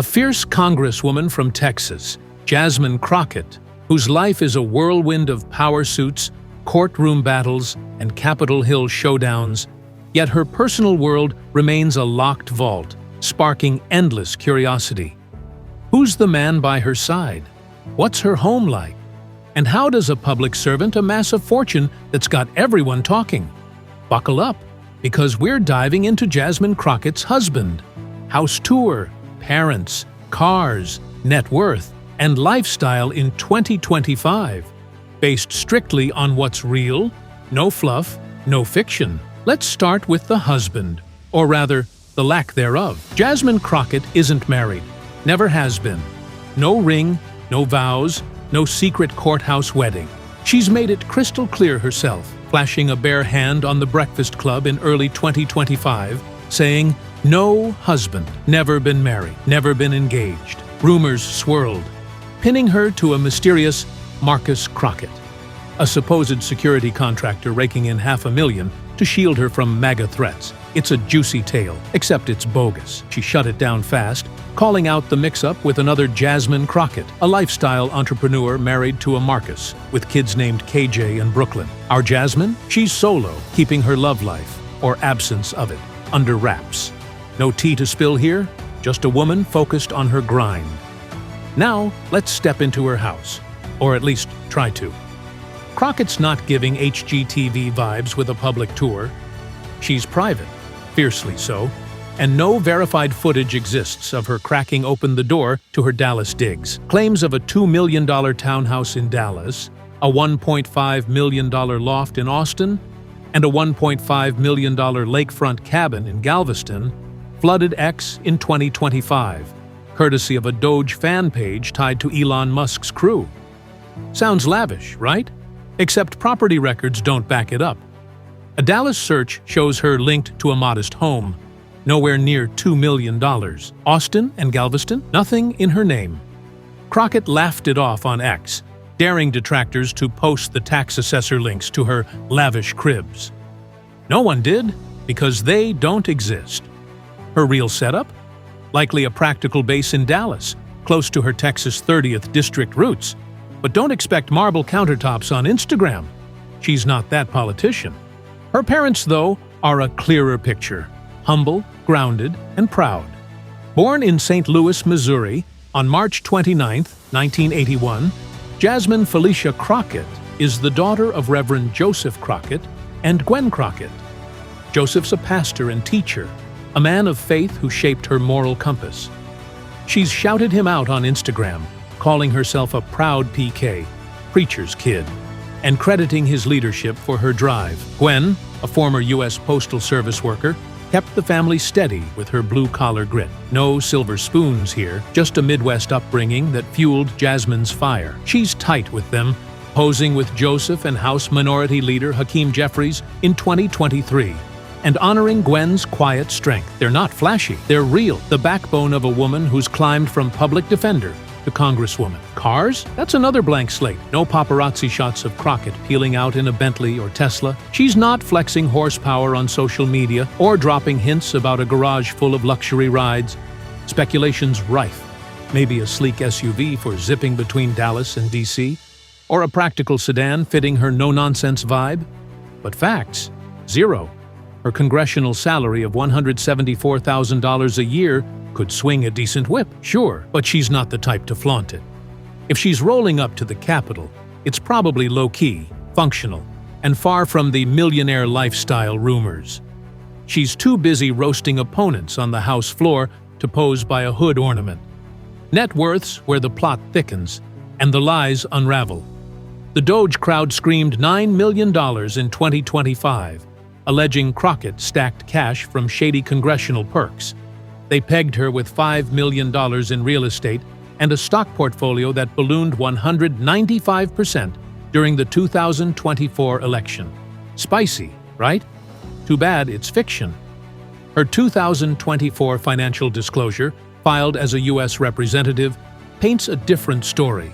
A fierce congresswoman from Texas, Jasmine Crockett, whose life is a whirlwind of power suits, courtroom battles, and Capitol Hill showdowns, yet her personal world remains a locked vault, sparking endless curiosity. Who's the man by her side? What's her home like? And how does a public servant amass a fortune that's got everyone talking? Buckle up, because we're diving into Jasmine Crockett's husband, house tour, parents, cars, net worth, and lifestyle in 2025, based strictly on what's real, no fluff, no fiction. Let's start with the husband, or rather, the lack thereof. Jasmine Crockett isn't married, never has been. No ring, no vows, no secret courthouse wedding. She's made it crystal clear herself, flashing a bare hand on the Breakfast Club in early 2025, saying, "No husband, never been married, never been engaged." Rumors swirled, pinning her to a mysterious Marcus Crockett, a supposed security contractor raking in $500,000 to shield her from MAGA threats. It's a juicy tale, except it's bogus. She shut it down fast, calling out the mix-up with another Jasmine Crockett, a lifestyle entrepreneur married to a Marcus, with kids named KJ and Brooklyn. Our Jasmine? She's solo, keeping her love life, or absence of it, under wraps. No tea to spill here, just a woman focused on her grind. Now, let's step into her house, or at least try to. Crockett's not giving HGTV vibes with a public tour. She's private, fiercely so, and no verified footage exists of her cracking open the door to her Dallas digs. Claims of a $2 million townhouse in Dallas, a $1.5 million loft in Austin, and a $1.5 million lakefront cabin in Galveston flooded X in 2025, courtesy of a Doge fan page tied to Elon Musk's crew. Sounds lavish, right? Except property records don't back it up. A Dallas search shows her linked to a modest home, nowhere near $2 million. Austin and Galveston, nothing in her name. Crockett laughed it off on X, daring detractors to post the tax assessor links to her lavish cribs. No one did, because they don't exist. Her real setup? Likely a practical base in Dallas, close to her Texas 30th District roots. But don't expect marble countertops on Instagram. She's not that politician. Her parents, though, are a clearer picture. Humble, grounded, and proud. Born in St. Louis, Missouri, on March 29, 1981, Jasmine Felicia Crockett is the daughter of Reverend Joseph Crockett and Gwen Crockett. Joseph's a pastor and teacher, a man of faith who shaped her moral compass. She's shouted him out on Instagram, calling herself a proud PK, preacher's kid, and crediting his leadership for her drive. Gwen, a former U.S. Postal Service worker, kept the family steady with her blue-collar grit. No silver spoons here, just a Midwest upbringing that fueled Jasmine's fire. She's tight with them, posing with Joseph and House Minority Leader Hakeem Jeffries in 2023, and honoring Gwen's quiet strength. They're not flashy, they're real, the backbone of a woman who's climbed from public defender to congresswoman. Cars? That's another blank slate. No paparazzi shots of Crockett peeling out in a Bentley or Tesla. She's not flexing horsepower on social media or dropping hints about a garage full of luxury rides. Speculation's rife. Maybe a sleek SUV for zipping between Dallas and DC, or a practical sedan fitting her no-nonsense vibe. But facts? Zero. Her congressional salary of $174,000 a year could swing a decent whip, sure, but she's not the type to flaunt it. If she's rolling up to the Capitol, it's probably low-key, functional, and far from the millionaire lifestyle rumors. She's too busy roasting opponents on the House floor to pose by a hood ornament. Net worths where the plot thickens, and the lies unravel. The Doge crowd screamed $9 million in 2025, alleging Crockett stacked cash from shady congressional perks. They pegged her with $5 million in real estate and a stock portfolio that ballooned 195% during the 2024 election. Spicy, right? Too bad it's fiction. Her 2024 financial disclosure, filed as a U.S. representative, paints a different story.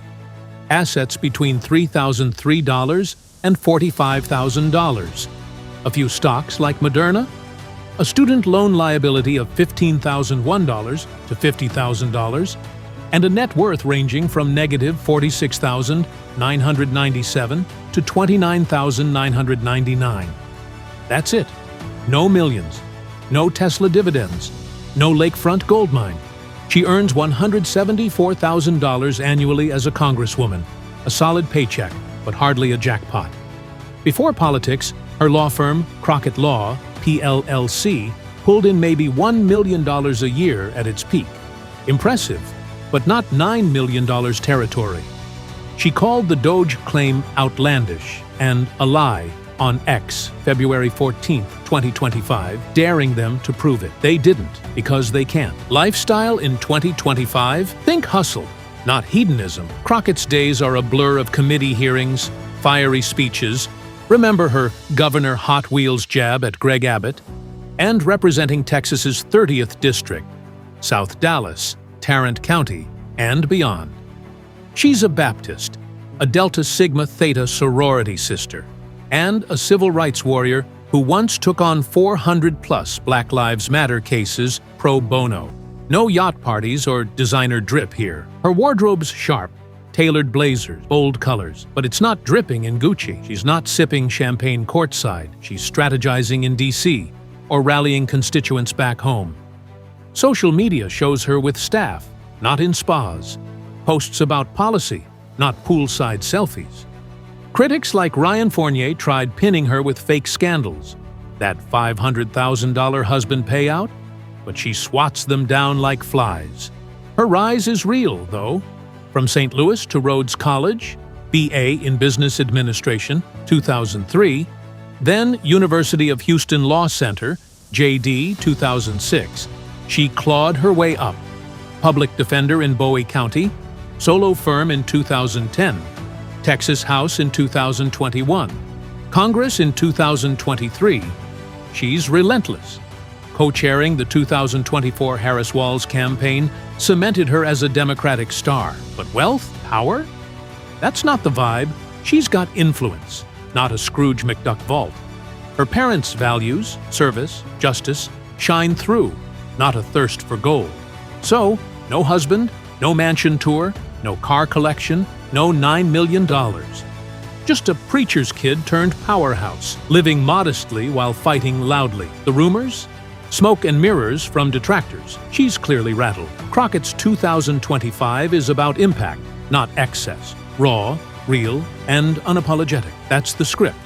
Assets between $3,003 and $45,000. A few stocks like Moderna? a student loan liability of $15,001 to $50,000, and a net worth ranging from negative $46,997 to $29,999. That's it. No millions, no Tesla dividends, no lakefront gold mine. She earns $174,000 annually as a congresswoman, a solid paycheck, but hardly a jackpot. Before politics, her law firm, Crockett Law, PLLC, pulled in maybe $1 million a year at its peak. Impressive, but not $9 million territory. She called the Doge claim outlandish and a lie on X, February 14, 2025, daring them to prove it. They didn't, because they can't. Lifestyle in 2025? Think hustle, not hedonism. Crockett's days are a blur of committee hearings, fiery speeches, remember her Governor Hot Wheels jab at Greg Abbott, and representing Texas's 30th District, South Dallas, Tarrant County, and beyond. She's a Baptist, a Delta Sigma Theta sorority sister, and a civil rights warrior who once took on 400-plus Black Lives Matter cases pro bono. No yacht parties or designer drip here. Her wardrobe's sharp, tailored blazers, bold colors, but it's not dripping in Gucci. She's not sipping champagne courtside. She's strategizing in D.C. or rallying constituents back home. Social media shows her with staff, not in spas. Posts about policy, not poolside selfies. Critics like Ryan Fournier tried pinning her with fake scandals. That $500,000 husband payout? But she swats them down like flies. Her rise is real, though. From St. Louis to Rhodes College, BA in Business Administration, 2003, then University of Houston Law Center, JD, 2006. She clawed her way up. Public defender in Bowie County, solo firm in 2010, Texas House in 2021, Congress in 2023. She's relentless. Co-chairing the 2024 Harris-Walz campaign cemented her as a Democratic star. But wealth? Power? That's not the vibe. She's got influence, not a Scrooge McDuck vault. Her parents' values, service, justice, shine through, not a thirst for gold. So, no husband, no mansion tour, no car collection, no $9 million. Just a preacher's kid turned powerhouse, living modestly while fighting loudly. The rumors? Smoke and mirrors from detractors. She's clearly rattled. Crockett's 2025 is about impact, not excess. Raw, real, and unapologetic. That's the script.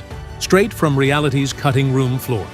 Straight from reality's cutting room floor.